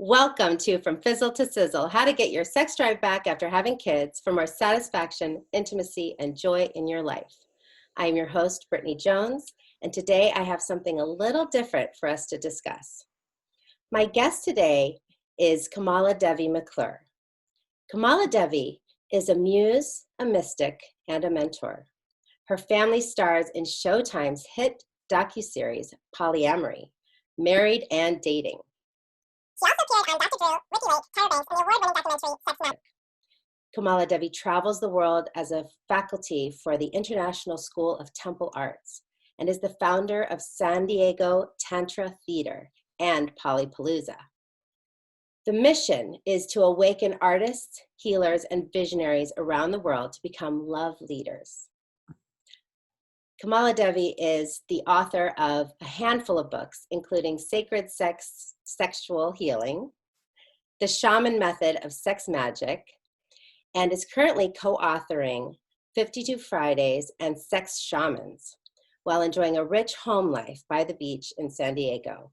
Welcome to From Fizzle to Sizzle, how to get your sex drive back after having kids for more satisfaction, intimacy, and joy in your life. I am your host, Brittany Jones, and today I have something a little different for us to discuss. My guest today is KamalaDevi McClure. KamalaDevi is a muse, a mystic, and a mentor. Her family stars in Showtime's hit docu-series, Polyamory, Married and Dating. She also appeared on Dr. Drew, Ricki Lake, Tyra Banks, and the award-winning documentary Sex Shamans. KamalaDevi travels the world as a faculty for the International School of Temple Arts and is the founder of San Diego Tantra Theater and Poly-Palooza. The mission is to awaken artists, healers, and visionaries around the world to become love leaders. KamalaDevi is the author of a handful of books, including Sacred Sex, Sexual Healing, The Shaman Method of Sex Magic, and is currently co-authoring 52 Fridays and Sex Shamans, while enjoying a rich home life by the beach in San Diego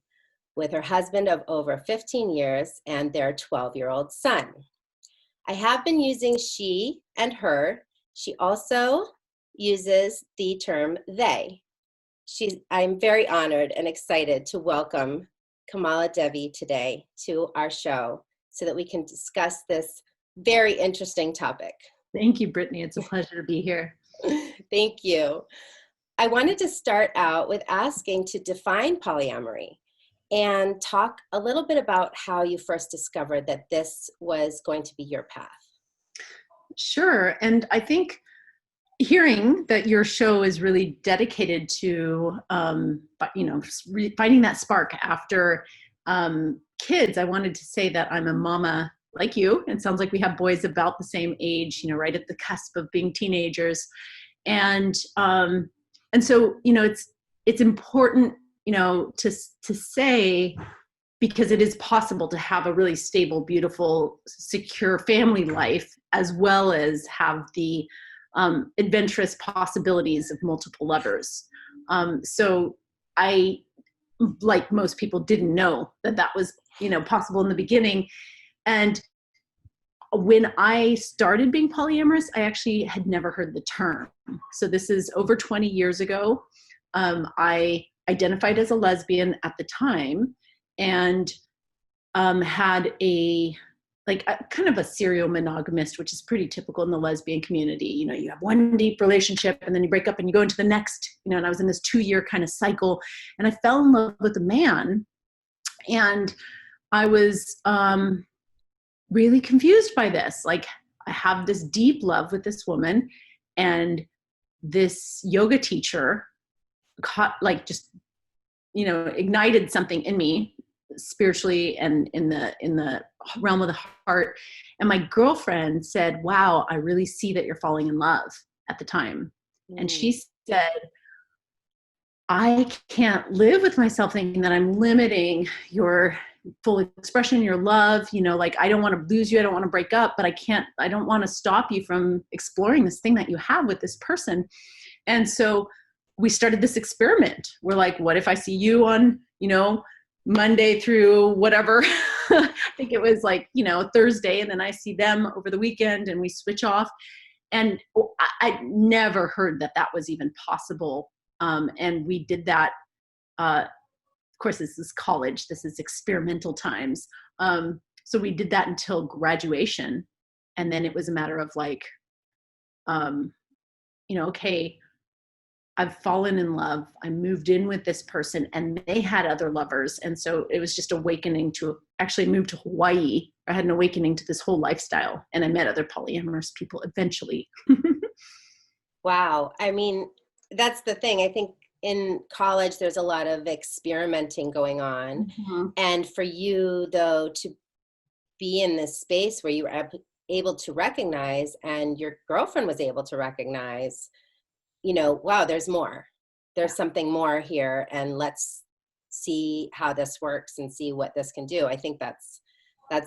with her husband of over 15 years and their 12-year-old son. I have been using she and her. She also uses the term they. I'm very honored and excited to welcome KamalaDevi today to our show so that we can discuss this very interesting topic. Thank you, Brittany. It's a pleasure to be here. Thank you. I wanted to start out with asking to define polyamory and talk a little bit about how you first discovered that this was going to be your path. Sure. And I think hearing that your show is really dedicated to, finding that spark after kids, I wanted to say that I'm a mama like you. It sounds like we have boys about the same age, right at the cusp of being teenagers. And so, it's important, to say, because it is possible to have a really stable, beautiful, secure family life, as well as have the adventurous possibilities of multiple lovers. So I, like most people, didn't know that was, possible in the beginning. And when I started being polyamorous, I actually had never heard the term. So this is over 20 years ago. I identified as a lesbian at the time and had kind of a serial monogamist, which is pretty typical in the lesbian community. You have one deep relationship and then you break up and you go into the next, and I was in this 2-year kind of cycle, and I fell in love with a man, and I was really confused by this. Like, I have this deep love with this woman, and this yoga teacher ignited something in me spiritually and in the realm of the heart. And my girlfriend said, "Wow, I really see that you're falling in love," at the time. And she said, "I can't live with myself thinking that I'm limiting your full expression, your love, I don't want to lose you. I don't want to break up, but I don't want to stop you from exploring this thing that you have with this person." And so we started this experiment. We're like, what if I see you on, Monday through whatever, I think it was Thursday, and then I see them over the weekend, and we switch off. And I never heard that was even possible. And we did that, of course, this is college, this is experimental times. So we did that until graduation. And then it was a matter of okay, I've fallen in love. I moved in with this person, and they had other lovers. And so it was just awakening to actually move to Hawaii. I had an awakening to this whole lifestyle, and I met other polyamorous people eventually. Wow. I mean, that's the thing. I think in college, there's a lot of experimenting going on. Mm-hmm. And for you, though, to be in this space where you were able to recognize, and your girlfriend was able to recognize, wow, there's more. There's something more here, and let's see how this works and see what this can do. I think I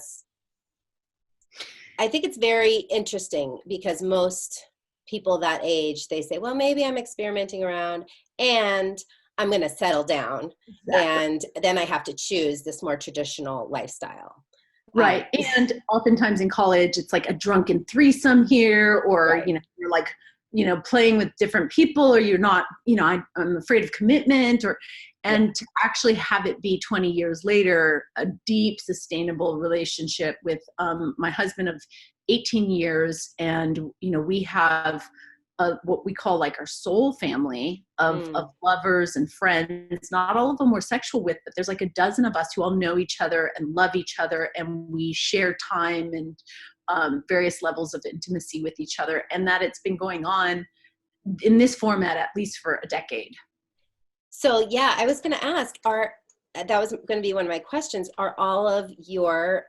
think it's very interesting, because most people that age, they say, well, maybe I'm experimenting around and I'm going to settle down. Exactly. And then I have to choose this more traditional lifestyle. Right. And oftentimes in college, it's like a drunken threesome here, or, Right. You're like, playing with different people, or you're not, I'm afraid of commitment, and to actually have it be 20 years later, a deep, sustainable relationship with my husband of 18 years. And, we have what we call like our soul family of lovers and friends. Not all of them we're sexual with, but there's like a dozen of us who all know each other and love each other, and we share time and various levels of intimacy with each other. And that it's been going on in this format at least for a decade. So yeah, I was going to ask, that was going to be one of my questions. Are all of your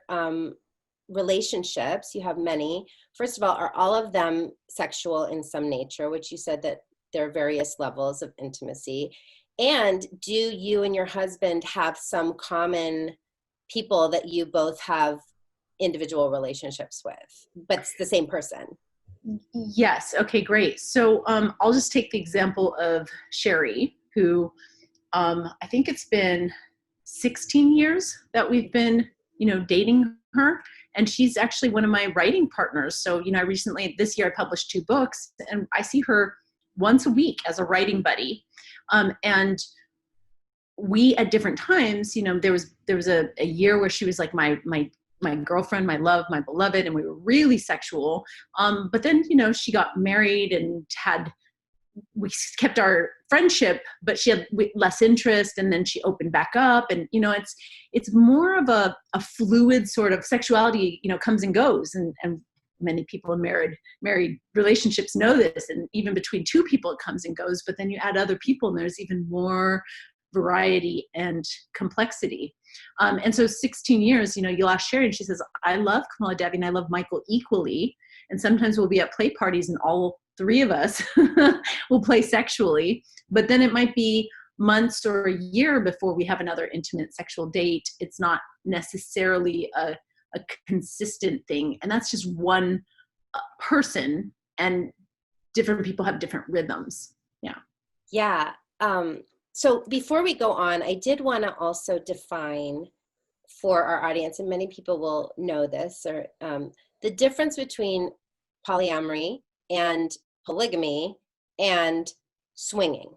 relationships, you have many, first of all, are all of them sexual in some nature, which you said that there are various levels of intimacy? And do you and your husband have some common people that you both have individual relationships with, but it's the same person? Yes. Okay, great. So I'll just take the example of Sherry, who I think it's been 16 years that we've been, dating her. And she's actually one of my writing partners. So, this year I published 2 books, and I see her once a week as a writing buddy. And we, at different times, there was a year where she was like my girlfriend, my love, my beloved, and we were really sexual. But then, she got married and we kept our friendship, but she had less interest, and then she opened back up. And, it's more of a fluid sort of sexuality, comes and goes. And many people in married relationships know this. And even between 2 people, it comes and goes. But then you add other people, and there's even more variety and complexity. And so 16 years, you'll ask Sherry, and she says, I love KamalaDevi and I love Michael equally. And sometimes we'll be at play parties and all 3 of us will play sexually, but then it might be months or a year before we have another intimate sexual date. It's not necessarily a consistent thing. And that's just one person, and different people have different rhythms. Yeah. Yeah. So before we go on, I did want to also define for our audience, and many people will know this, or the difference between polyamory and polygamy and swinging.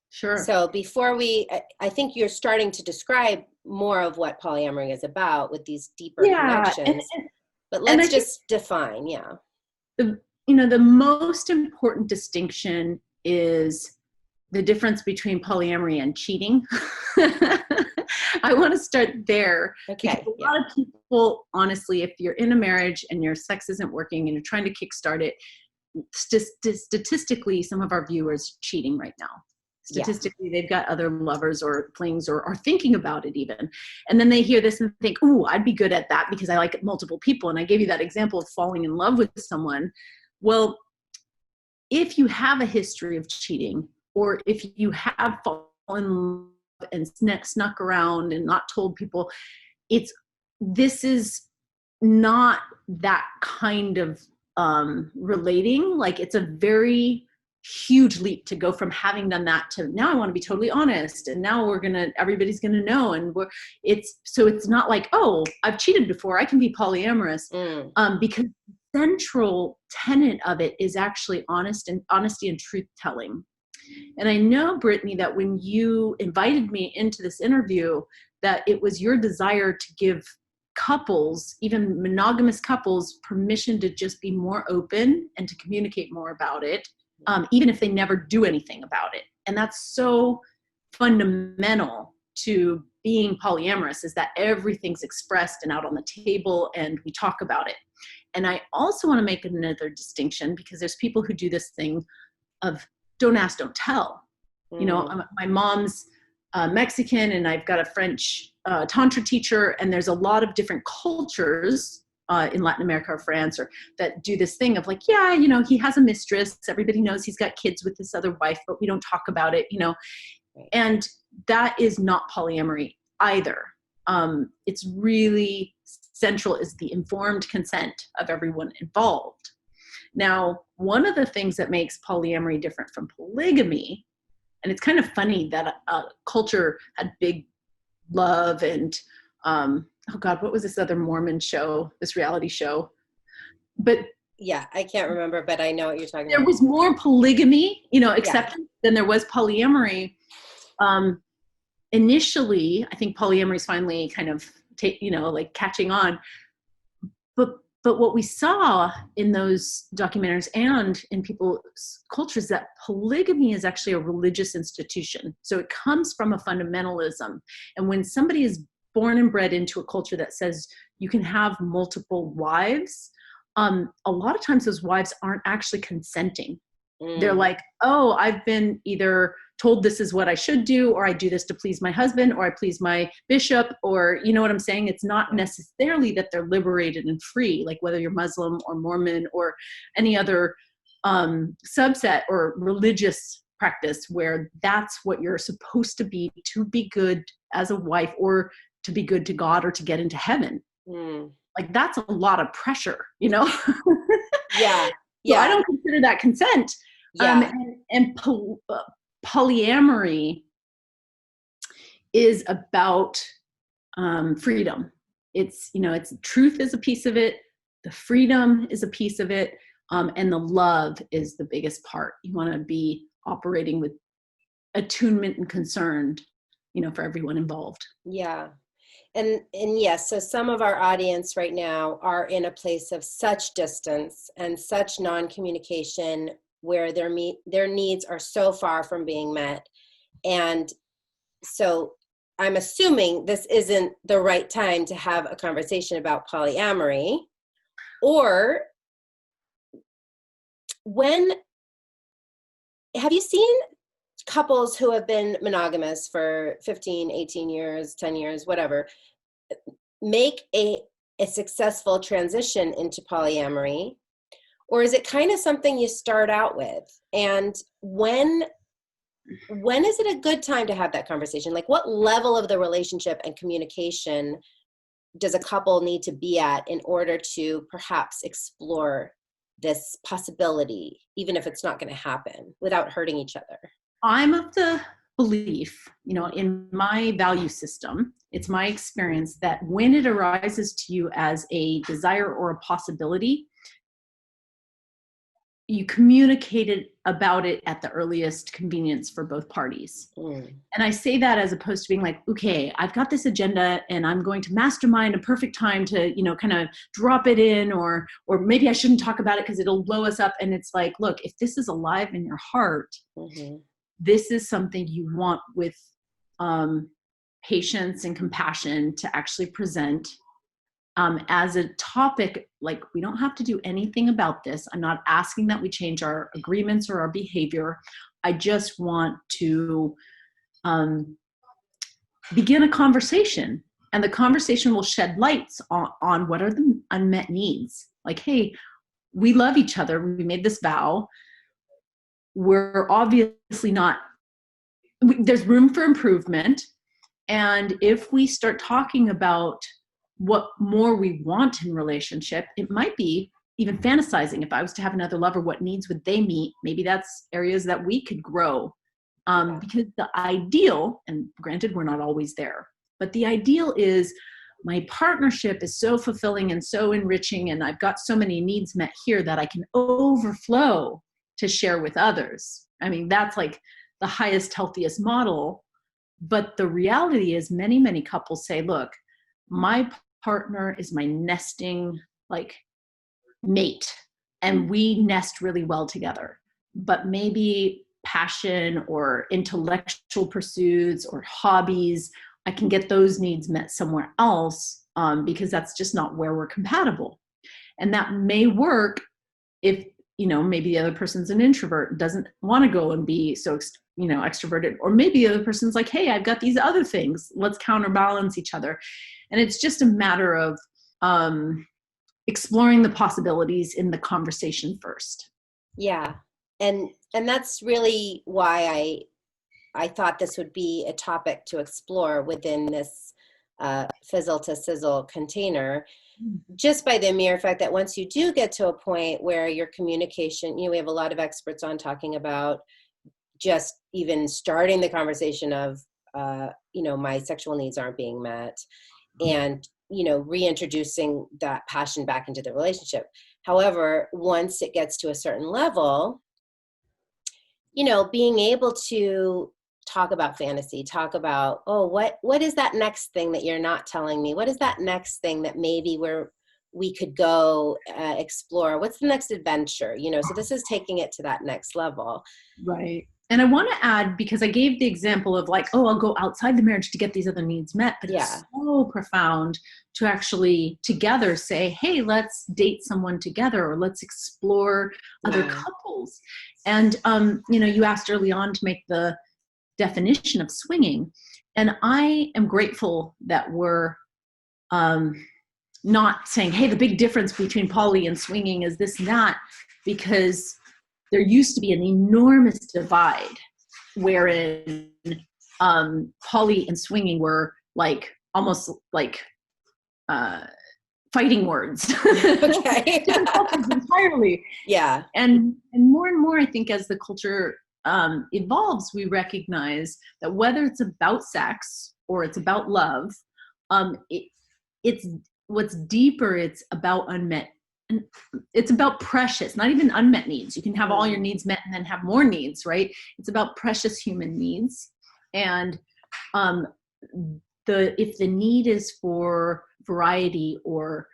Sure. So before I think you're starting to describe more of what polyamory is about with these deeper connections. But let's just define, The most important distinction is the difference between polyamory and cheating. I want to start there. Okay. A lot of people, honestly, if you're in a marriage and your sex isn't working and you're trying to kickstart it, statistically, some of our viewers cheating right now. Statistically, they've got other lovers or flings, or are thinking about it even. And then they hear this and think, ooh, I'd be good at that because I like multiple people. And I gave you that example of falling in love with someone. Well, if you have a history of cheating, or if you have fallen in love and snuck around and not told people, this is not that kind of relating. Like, it's a very huge leap to go from having done that to now I want to be totally honest, and now everybody's gonna know, and it's not like, oh, I've cheated before, I can be polyamorous, because the central tenet of it is actually honesty and truth telling. And I know, Brittany, that when you invited me into this interview, that it was your desire to give couples, even monogamous couples, permission to just be more open and to communicate more about it, even if they never do anything about it. And that's so fundamental to being polyamorous, is that everything's expressed and out on the table and we talk about it. And I also want to make another distinction, because there's people who do this thing of don't ask, don't tell. My mom's Mexican, and I've got a French Tantra teacher, and there's a lot of different cultures in Latin America or France, or that do this thing of like, he has a mistress. Everybody knows he's got kids with this other wife, but we don't talk about it, And that is not polyamory either. It's really central is the informed consent of everyone involved. Now, one of the things that makes polyamory different from polygamy, and it's kind of funny that culture had big love and oh God, what was this other Mormon show, this reality show? But yeah, I can't remember, but I know what you're talking there about. was more polygamy, Yeah. acceptance than there was polyamory. Initially, I think polyamory is finally kind of, like catching on. But what we saw in those documentaries and in people's cultures, that polygamy is actually a religious institution. So it comes from a fundamentalism. And when somebody is born and bred into a culture that says you can have multiple wives, a lot of times those wives aren't actually consenting. They're like, oh, I've been either told this is what I should do, or I do this to please my husband, or I please my bishop, or you know what I'm saying? It's not necessarily that they're liberated and free, like whether you're Muslim or Mormon or any other subset or religious practice where that's what you're supposed to be good as a wife, or to be good to God, or to get into heaven. Like that's a lot of pressure, Yeah. So Yeah. I don't consider that consent. Yeah. Polyamory is about freedom. It's truth is a piece of it, the freedom is a piece of it, and the love is the biggest part. You want to be operating with attunement and concerned, for everyone involved. Yeah. And yes, so some of our audience right now are in a place of such distance and such non-communication where their needs are so far from being met. And so I'm assuming this isn't the right time to have a conversation about polyamory. Or have you seen couples who have been monogamous for 15, 18 years, 10 years, whatever, make a successful transition into polyamory? Or is it kind of something you start out with? And when is it a good time to have that conversation? Like what level of the relationship and communication does a couple need to be at in order to perhaps explore this possibility, even if it's not going to happen, without hurting each other? I'm of the belief, in my value system, it's my experience that when it arises to you as a desire or a possibility, you communicated about it at the earliest convenience for both parties. And I say that as opposed to being like, okay, I've got this agenda and I'm going to mastermind a perfect time to, kind of drop it in, or maybe I shouldn't talk about it because it'll blow us up. And it's like, look, if this is alive in your heart, this is something you want with patience and compassion to actually present as a topic. Like, we don't have to do anything about this. I'm not asking that we change our agreements or our behavior. I just want to begin a conversation, and the conversation will shed lights on what are the unmet needs. Like, hey, we love each other. We made this vow. We're obviously not, there's room for improvement. And if we start talking about what more we want in relationship, it might be even fantasizing. If I was to have another lover, what needs would they meet? Maybe that's areas that we could grow. Because the ideal, and granted, we're not always there, but the ideal is my partnership is so fulfilling and so enriching, and I've got so many needs met here that I can overflow to share with others. I mean, that's like the highest, healthiest model. But the reality is many, many couples say, look, my partner is my nesting mate, and we nest really well together. But maybe passion or intellectual pursuits or hobbies, I can get those needs met somewhere else because that's just not where we're compatible. And that may work if, maybe the other person's an introvert, doesn't want to go and be so, extroverted. Or maybe the other person's like, hey, I've got these other things. Let's counterbalance each other. And it's just a matter of exploring the possibilities in the conversation first. Yeah. And that's really why I thought this would be a topic to explore within this Fizzle to Sizzle container, just by the mere fact that once you do get to a point where your communication, we have a lot of experts on talking about just even starting the conversation of, my sexual needs aren't being met, and reintroducing that passion back into the relationship. However, once it gets to a certain level, being able to talk about fantasy, talk about, what is that next thing that you're not telling me? What is that next thing that maybe we could go explore? What's the next adventure? So this is taking it to that next level. Right. And I want to add, because I gave the example of like, I'll go outside the marriage to get these other needs met, but it's so profound to actually together say, hey, let's date someone together, or let's explore other couples. And, you asked early on to make the definition of swinging. And I am grateful that we're not saying, hey, the big difference between poly and swinging is this and that, because there used to be an enormous divide wherein poly and swinging were like almost like fighting words. Okay. Different cultures entirely. Yeah. And more, I think, as the culture evolves, we recognize that whether it's about sex or it's about love, it's what's deeper. It's about unmet, and it's about precious, not even unmet needs. You can have all your needs met and then have more needs, right? It's about precious human needs. And if the need is for variety or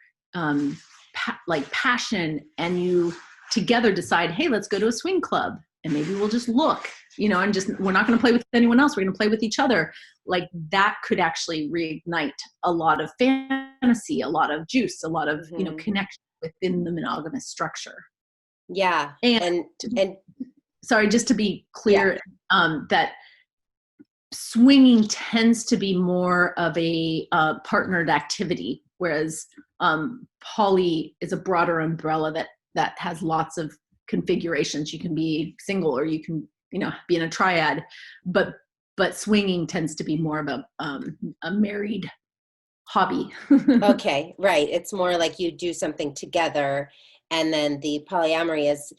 like passion, and you together decide, hey, let's go to a swing club and maybe we'll just look, and just, we're not going to play with anyone else. We're going to play with each other. Like that could actually reignite a lot of fantasy, a lot of juice, a lot of, connection within the monogamous structure. Yeah. And sorry, just to be clear, that swinging tends to be more of a partnered activity, whereas poly is a broader umbrella that has lots of configurations. You can be single, or you can, be in a triad, but swinging tends to be more of a married hobby. Okay, right. It's more like you do something together, and then the polyamory is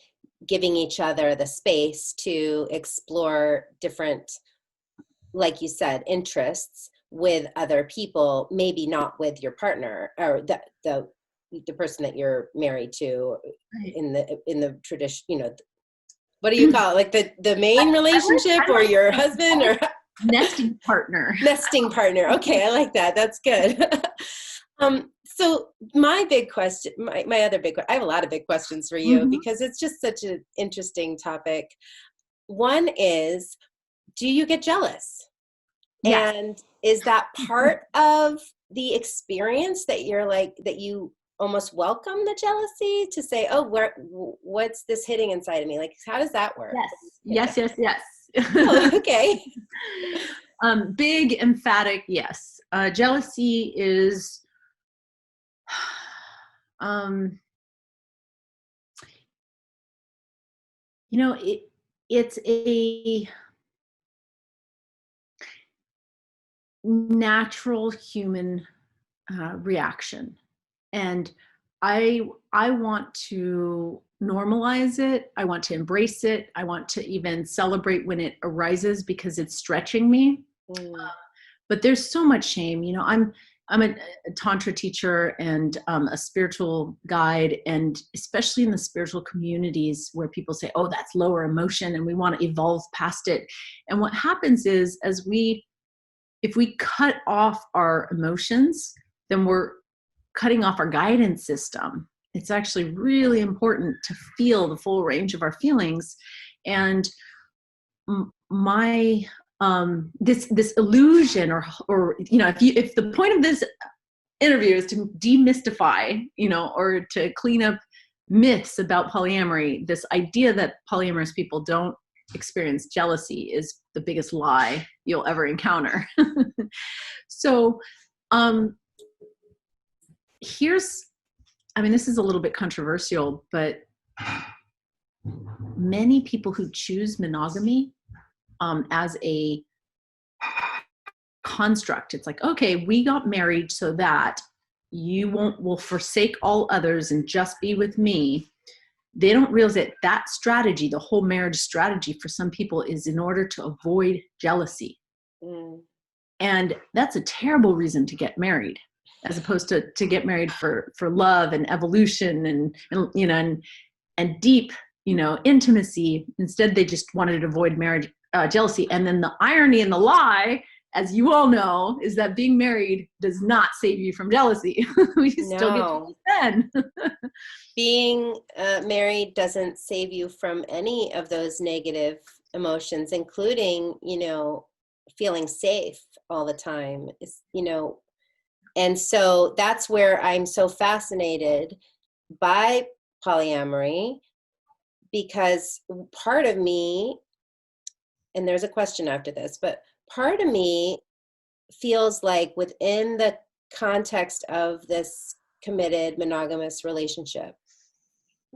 giving each other the space to explore different, like you said, interests with other people, maybe not with your partner or the person that you're married to. Right. in the tradition, what do you call it? Like the main relationship, or your husband, or nesting partner. Nesting partner. Okay, I like that. That's good. So my big question, my other big, I have a lot of big questions for you, because it's just such an interesting topic. One is, do you get jealous? Yes. And is that part of the experience that you're like, that you almost welcome the jealousy, to say, what's this hitting inside of me? Like, how does that work? Yes. Oh, okay. Big, emphatic, yes. Jealousy is, it's a natural human reaction. And I want to normalize it. I want to embrace it. I want to even celebrate when it arises, because it's stretching me. But there's so much shame. I'm a Tantra teacher and a spiritual guide, and especially in the spiritual communities where people say, oh, that's lower emotion and we want to evolve past it. And what happens is, if we cut off our emotions, then we're cutting off our guidance system. It's actually really important to feel the full range of our feelings. And my this illusion, or if the point of this interview is to demystify, or to clean up myths about polyamory, this idea that polyamorous people don't experience jealousy is the biggest lie you'll ever encounter. So this is a little bit controversial, but many people who choose monogamy as a construct, it's like, okay, we got married so that will forsake all others and just be with me. They don't realize that strategy, the whole marriage strategy, for some people is in order to avoid jealousy. And that's a terrible reason to get married. as opposed to get married for love and evolution and deep, intimacy. Instead, they just wanted to avoid marriage, jealousy. And then the irony and the lie, as you all know, is that being married does not save you from jealousy. We still get to then. Being married doesn't save you from any of those negative emotions, including, feeling safe all the time. And so that's where I'm so fascinated by polyamory, because part of me, and there's a question after this, but part of me feels like within the context of this committed monogamous relationship,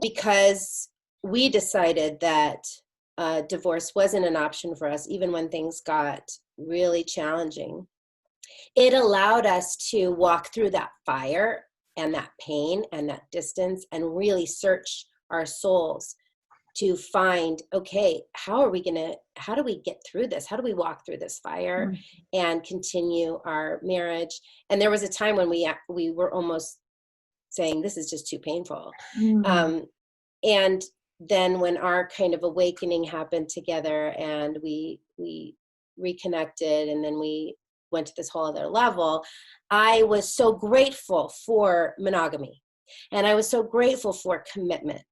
because we decided that divorce wasn't an option for us, even when things got really challenging, it allowed us to walk through that fire and that pain and that distance and really search our souls to find, okay, how do we get through this? How do we walk through this fire and continue our marriage? And there was a time when we were almost saying, this is just too painful. And then when our kind of awakening happened together and we reconnected, and then we went to this whole other level, I was so grateful for monogamy. And I was so grateful for commitment.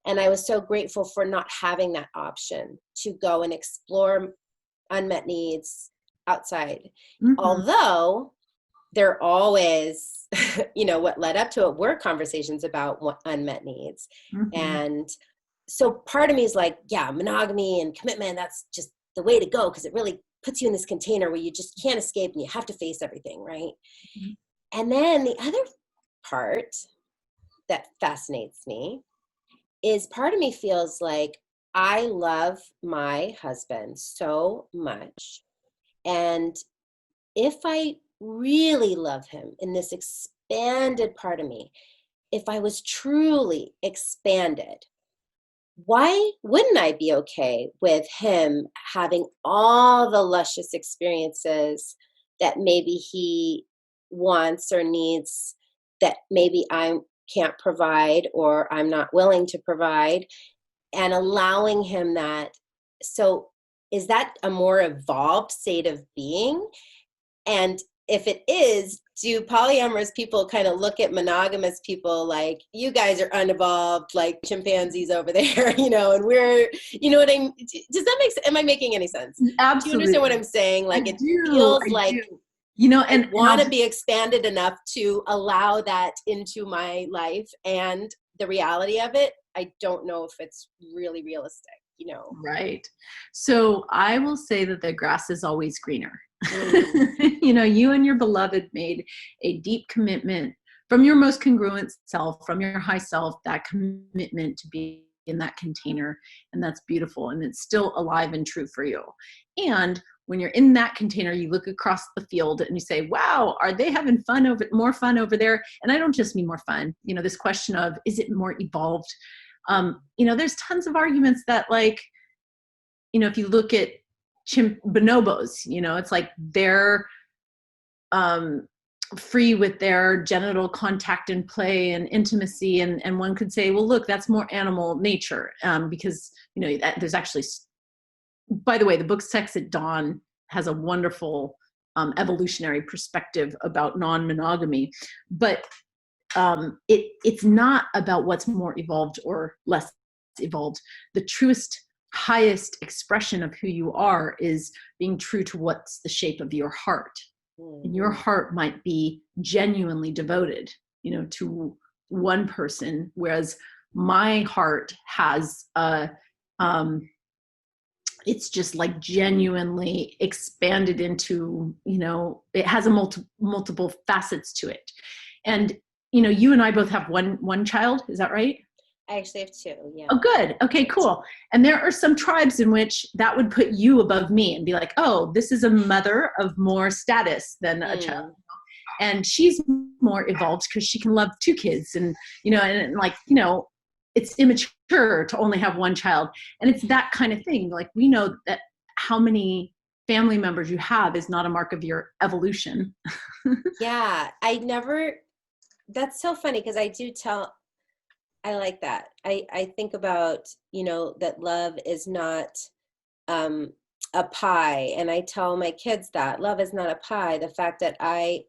And I was so grateful for not having that option to go and explore unmet needs outside. Although there always, what led up to it were conversations about what unmet needs. And so part of me is like, yeah, monogamy and commitment, that's just the way to go, because it really puts you in this container where you just can't escape and you have to face everything, right? And then the other part that fascinates me is part of me feels like I love my husband so much. And if I really love him in this expanded part of me, if I was truly expanded, why wouldn't I be okay with him having all the luscious experiences that maybe he wants or needs that maybe I can't provide or I'm not willing to provide, and allowing him that? So is that a more evolved state of being? And if it is, do polyamorous people kind of look at monogamous people like, you guys are unevolved, like chimpanzees over there, and we're, what I mean? Does that make sense? Am I making any sense? Absolutely. Do you understand what I'm saying? Like, I it do, feels I like, do. And want to be expanded enough to allow that into my life. And the reality of it, I don't know if it's really realistic, Right. So I will say that the grass is always greener. You and your beloved made a deep commitment from your most congruent self, from your high self, that commitment to be in that container. And that's beautiful. And it's still alive and true for you. And when you're in that container, you look across the field and you say, wow, are they having more fun over there? And I don't just mean more fun, this question of, is it more evolved? There's tons of arguments that, like, if you look at bonobos, it's like they're free with their genital contact and play and intimacy. And one could say, well, look, that's more animal nature, because, there's actually, by the way, the book Sex at Dawn has a wonderful evolutionary perspective about non-monogamy, but it's not about what's more evolved or less evolved. The truest, highest expression of who you are is being true to what's the shape of your heart. And your heart might be genuinely devoted, to one person, whereas my heart has it's just like genuinely expanded into, it has a multiple facets to it. And, you and I both have one child. Is that right? I actually have two. Yeah. Oh, good. Okay, cool. And there are some tribes in which that would put you above me and be like, oh, this is a mother of more status than a child. And she's more evolved because she can love two kids and, it's immature to only have one child. And it's that kind of thing. Like, we know that how many family members you have is not a mark of your evolution. Yeah, that's so funny because I like that. I think about, that love is not a pie. And I tell my kids that love is not a pie. The fact that I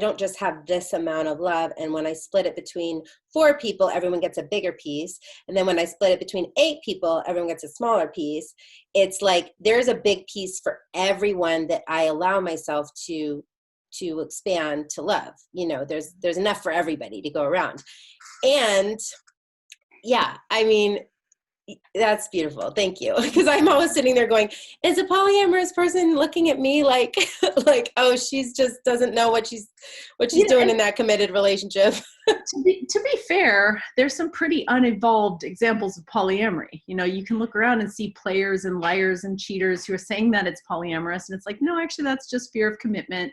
don't just have this amount of love. And when I split it between 4 people, everyone gets a bigger piece. And then when I split it between 8 people, everyone gets a smaller piece. It's like, there's a big piece for everyone that I allow myself to expand to love. There's enough for everybody to go around. And yeah, I mean, that's beautiful. Thank you. Because I'm always sitting there going, is a polyamorous person looking at me like, oh, she's just doesn't know what she's doing in that committed relationship. To be fair, there's some pretty uninvolved examples of polyamory. You can look around and see players and liars and cheaters who are saying that it's polyamorous. And it's like, no, actually, that's just fear of commitment,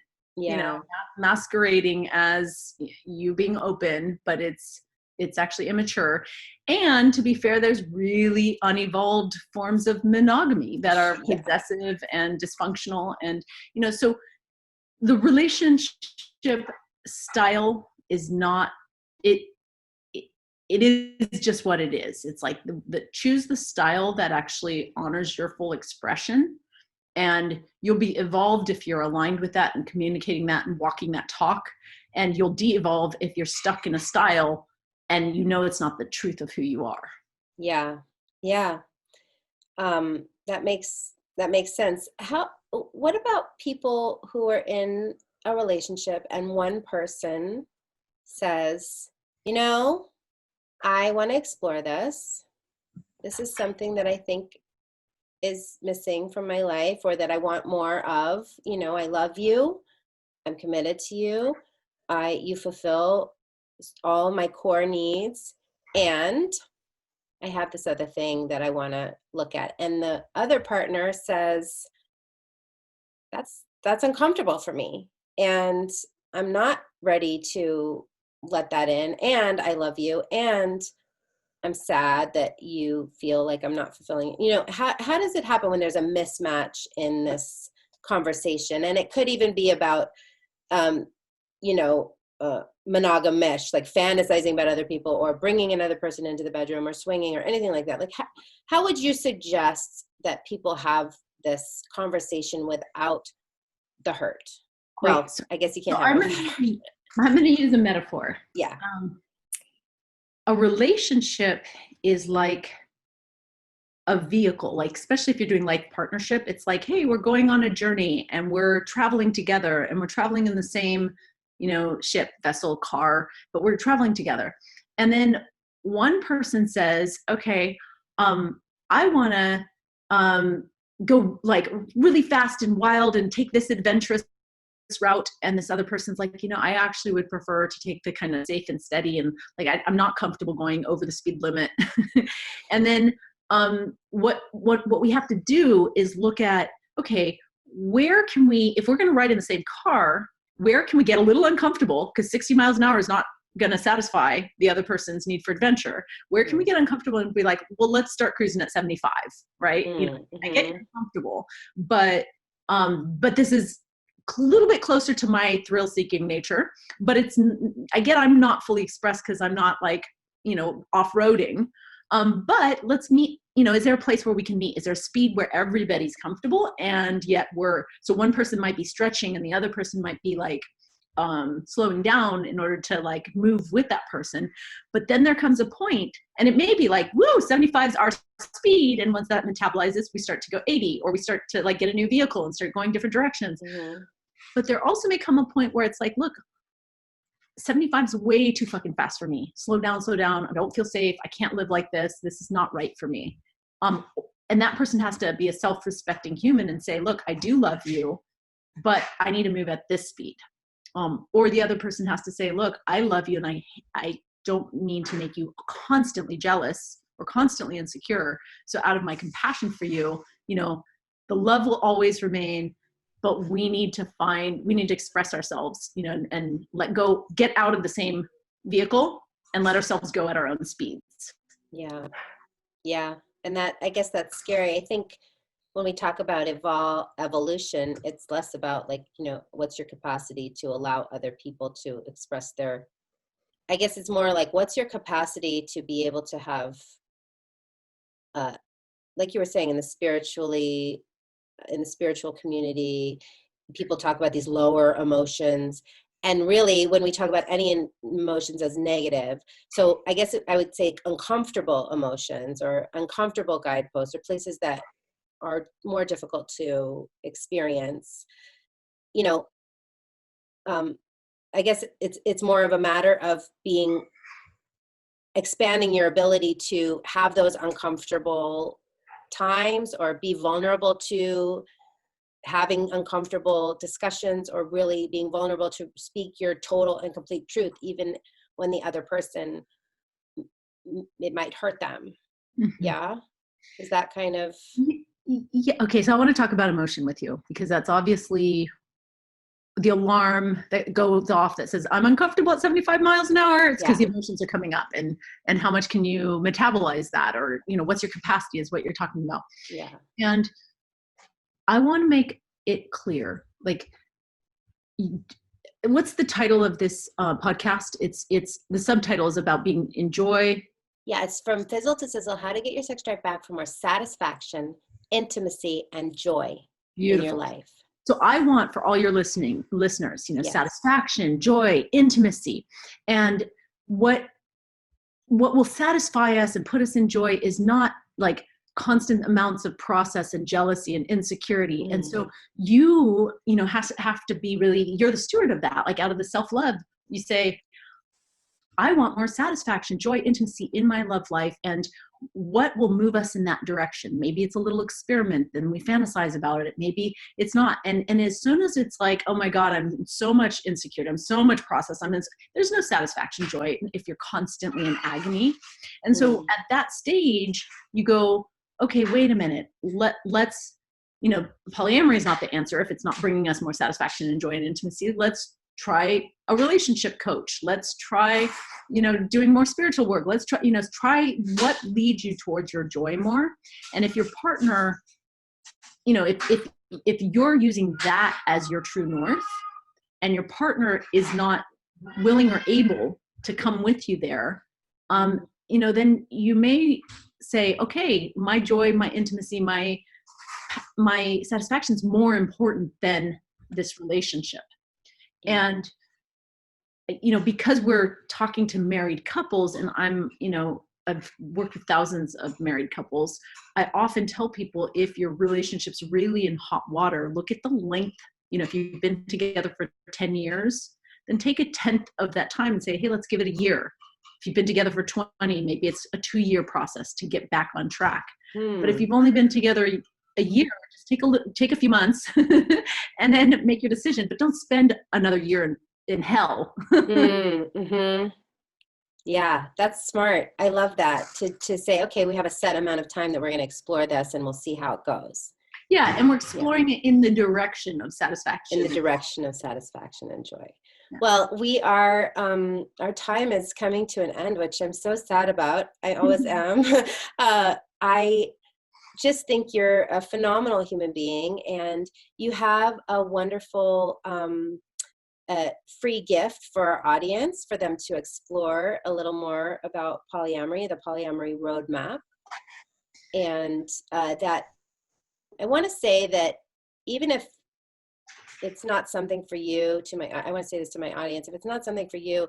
masquerading as you being open, but it's actually immature. And to be fair, there's really unevolved forms of monogamy that are possessive and dysfunctional. And, so the relationship style is not, it is just what it is. It's like choose the style that actually honors your full expression. And you'll be evolved if you're aligned with that and communicating that and walking that talk. And you'll de-evolve if you're stuck in a style and it's not the truth of who you are. Yeah. Yeah. That makes sense. What about people who are in a relationship and one person says, I want to explore this. This is something that I think is missing from my life or that I want more of. I love you. I'm committed to you. You fulfill all my core needs, and I have this other thing that I want to look at. And the other partner says, that's uncomfortable for me, and I'm not ready to let that in, and I love you, and I'm sad that you feel like I'm not fulfilling. How does it happen when there's a mismatch in this conversation? And it could even be about monogamish, like fantasizing about other people or bringing another person into the bedroom or swinging or anything like that. Like, how would you suggest that people have this conversation without the hurt? Well, So I guess you can't I'm going to use a metaphor. Yeah. A relationship is like a vehicle, like especially if you're doing life partnership, it's like, hey, we're going on a journey and we're traveling together and we're traveling in the same ship, vessel, car, but we're traveling together. And then one person says, okay, I want to go like really fast and wild and take this adventurous route. And this other person's like, I actually would prefer to take the kind of safe and steady. And like, I'm not comfortable going over the speed limit. And then what we have to do is look at, okay, where can we, if we're going to ride in the same car, where can we get a little uncomfortable? Because 60 miles an hour is not going to satisfy the other person's need for adventure. Where can we get uncomfortable and be like, well, let's start cruising at 75, right? I get uncomfortable, but this is a little bit closer to my thrill-seeking nature. But I'm not fully expressed because I'm not like, off-roading. But let's meet, is there a place where we can meet? Is there a speed where everybody's comfortable? And yet so one person might be stretching and the other person might be like, slowing down in order to like move with that person. But then there comes a point and it may be like, woo, 75 is our speed. And once that metabolizes, we start to go 80, or we start to like get a new vehicle and start going different directions. Mm-hmm. But there also may come a point where it's like, look, 75 is way too fucking fast for me. Slow down. I don't feel safe. I can't live like this. This is not right for me. And that person has to be a self-respecting human and say, look, I do love you, but I need to move at this speed. Or the other person has to say, look, I love you and I don't mean to make you constantly jealous or constantly insecure. So out of my compassion for you, the love will always remain, but we need to express ourselves, and let go, get out of the same vehicle and let ourselves go at our own speeds. Yeah. Yeah. And that, I guess that's scary. I think when we talk about evolution, it's less about like, you know, what's your capacity to allow other people to express their, I guess it's more like, what's your capacity to be able to have, like you were saying, in the spiritual community, people talk about these lower emotions. And really, when we talk about any emotions as negative, so I guess I would say uncomfortable emotions or uncomfortable guideposts or places that are more difficult to experience, you know, I guess it's more of a matter of expanding your ability to have those uncomfortable times or be vulnerable to having uncomfortable discussions, or really being vulnerable to speak your total and complete truth, even when the other person, it might hurt them. Mm-hmm. Yeah. Is that kind of... Yeah. Okay. So I want to talk about emotion with you, because that's obviously the alarm that goes off that says, I'm uncomfortable at 75 miles an hour. It's because the emotions are coming up, and how much can you metabolize that? Or, you know, what's your capacity is what you're talking about. Yeah. And I want to make it clear, like, what's the title of this podcast? It's the subtitle is about being in joy. Yeah. It's From Fizzle to Sizzle, how to get your sex drive back for more satisfaction, intimacy, and joy in your life. So I want for all your listeners, you know, satisfaction, joy, intimacy. And what will satisfy us and put us in joy is not like constant amounts of process and jealousy and insecurity. And so you know, have to be really, you're the steward of that. Like, out of the self-love, you say, I want more satisfaction, joy, intimacy in my love life. And what will move us in that direction? Maybe it's a little experiment, then we fantasize about it. Maybe it's not. And as soon as it's like, oh my God, I'm so much insecure, I'm so much process, there's no satisfaction, joy, if you're constantly in agony. And so at that stage, you go, okay, wait a minute, let's, you know, polyamory is not the answer if it's not bringing us more satisfaction and joy and intimacy. Let's try a relationship coach. Let's try, you know, doing more spiritual work. Let's try, you know, try what leads you towards your joy more. And if your partner, you know, if you're using that as your true north, and your partner is not willing or able to come with you there, you know, then you may say, okay, my joy, my intimacy, my satisfaction is more important than this relationship. And, you know, because we're talking to married couples, and I've worked with thousands of married couples, I often tell people, if your relationship's really in hot water, look at the length. You know, if you've been together for 10 years, then take a 10th of that time and say, hey, let's give it a year. If you've been together for 20, maybe it's a 2-year process to get back on track. But if you've only been together a year, just take a few months and then make your decision, but don't spend another year in hell. Yeah, that's smart. I love that, to say, okay, we have a set amount of time that we're going to explore this, and we'll see how it goes. Yeah, and we're exploring it in the direction of satisfaction. In the direction of satisfaction and joy. Yeah. Well, we are, our time is coming to an end, which I'm so sad about. I always am. I just think you're a phenomenal human being, and you have a wonderful free gift for our audience, for them to explore a little more about polyamory, the Polyamory Roadmap. And that I want to say that even if it's not something for you, I want to say this to my audience, if it's not something for you,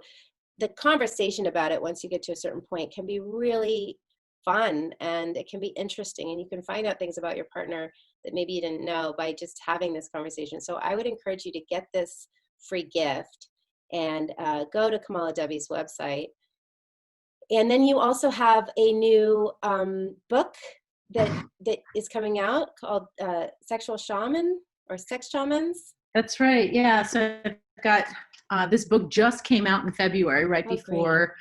the conversation about it, once you get to a certain point, can be really fun, and it can be interesting, and you can find out things about your partner that maybe you didn't know by just having this conversation. So I would encourage you to get this free gift and go to KamalaDevi's website. And then you also have a new book that is coming out called Sexual Shaman, or Sex Shamans. That's right. Yeah. So I've got this book just came out in February, right before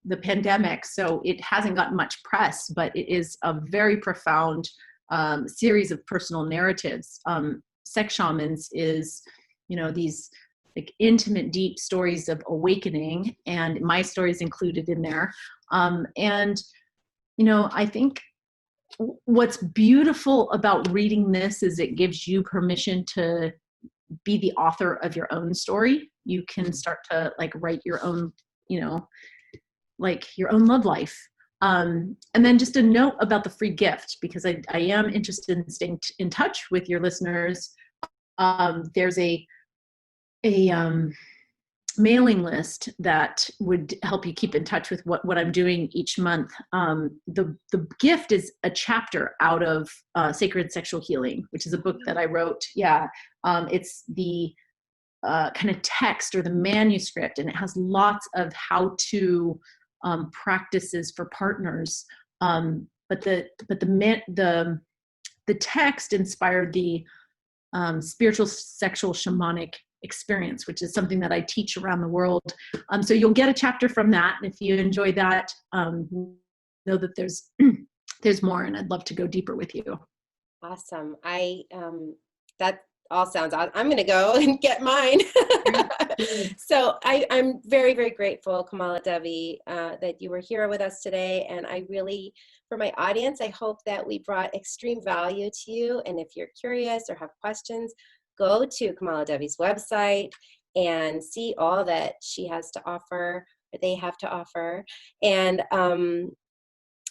the pandemic. So it hasn't gotten much press, but it is a very profound series of personal narratives. Sex Shamans is, you know, these like intimate, deep stories of awakening, and my story is included in there. And, you know, I think what's beautiful about reading this is it gives you permission to be the author of your own story. You can start to like write your own, you know, like your own love life. And then just a note about the free gift, because I am interested in staying in touch with your listeners. There's a mailing list that would help you keep in touch with what I'm doing each month. The gift is a chapter out of Sacred Sexual Healing, which is a book that I wrote. Yeah. It's the kind of text or the manuscript, and it has lots of how-to practices for partners. But the text inspired the spiritual sexual shamanic experience, which is something that I teach around the world. So you'll get a chapter from that. And if you enjoy that, know that there's more, and I'd love to go deeper with you. Awesome. That all sounds awesome. I'm going to go and get mine. So I'm very, very grateful, KamalaDevi, that you were here with us today. And I really, for my audience, I hope that we brought extreme value to you. And if you're curious or have questions, go to KamalaDevi's website and see all that she has to offer, or they have to offer. And I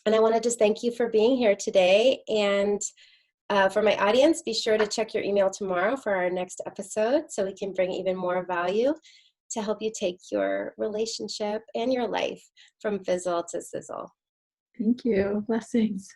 want to just thank you for being here today. And for my audience, be sure to check your email tomorrow for our next episode so we can bring even more value to help you take your relationship and your life from fizzle to sizzle. Thank you. Blessings.